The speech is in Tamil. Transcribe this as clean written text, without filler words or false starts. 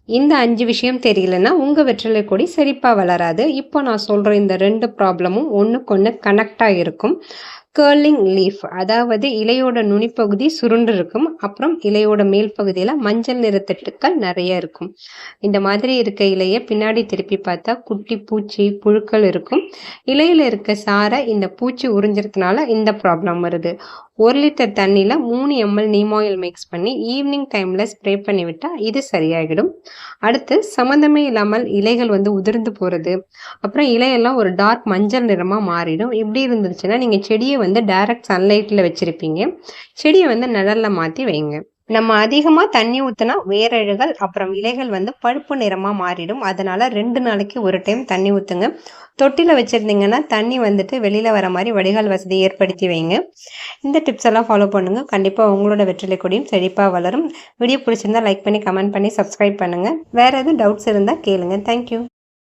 இந்த 5 விஷயம் தெரியலன்னா, உங்க வெற்றிலை கொடி செழிப்பா வளராது. இப்போ நான் சொல்ற இந்த 2 ப்ராப்ளமும் ஒண்ணுக்கொண்ணு கனெக்ட் ஆகிருக்கும். கர்லிங் லீஃப் அதாவது இலையோட நுனிப்பகுதி சுருண்டு இருக்கும். அப்புறம் இலையோட மேல் பகுதியில மஞ்சள் நிற திட்டுக்கள் நிறைய இருக்கும். இந்த மாதிரி இருக்க இலைய பின்னாடி திருப்பி பார்த்தா குட்டி பூச்சி, புழுக்கள் இருக்கும். இலையில இருக்க சாரை இந்த பூச்சி உறிஞ்சிறதுனால இந்த ப்ராப்ளம் வருது. 1 லிட்டர் தண்ணியில 3 ml நீம் ஆயில் மிக்ஸ் பண்ணி ஈவினிங் டைம்ல ஸ்ப்ரே பண்ணி விட்டா இது சரியாகிடும். அடுத்து சம்மந்தமே இல்லாமல் இலைகள் உதிர்ந்து போறது, அப்புறம் இலையெல்லாம் ஒரு டார்க் மஞ்சள் நிறமா மாறிடும். இப்படி இருந்துச்சுன்னா நீங்க செடியை டைரக்ட் சன்லைட்ல வச்சிருப்பீங்க. செடியை நிழல்ல மாத்தி வைங்க. நம்ம அதிகமா தண்ணி ஊத்துனா வேரழுகல் அப்புறம் இலைகள் பழுப்பு நிறமா மாறிடும். அதனால 2 நாளைக்கு ஒரு டைம் தண்ணி ஊத்துங்க. தொட்டில வச்சிருந்தீங்கன்னா தண்ணி வெளியில வர மாதிரி வடிகால் வசதி ஏற்படுத்தி வைங்க. இந்த டிப்ஸ் எல்லாம் ஃபாலோ பண்ணுங்க. கண்டிப்பா உங்களோட வெற்றிலை கொடியும் செழிப்பா வளரும். வீடியோ பிடிச்சிருந்தா லைக் பண்ணி கமெண்ட் பண்ணி சப்ஸ்கிரைப் பண்ணுங்க. வேற எதுவும் டவுட்ஸ் இருந்தா கேளுங்க. தேங்க்யூ.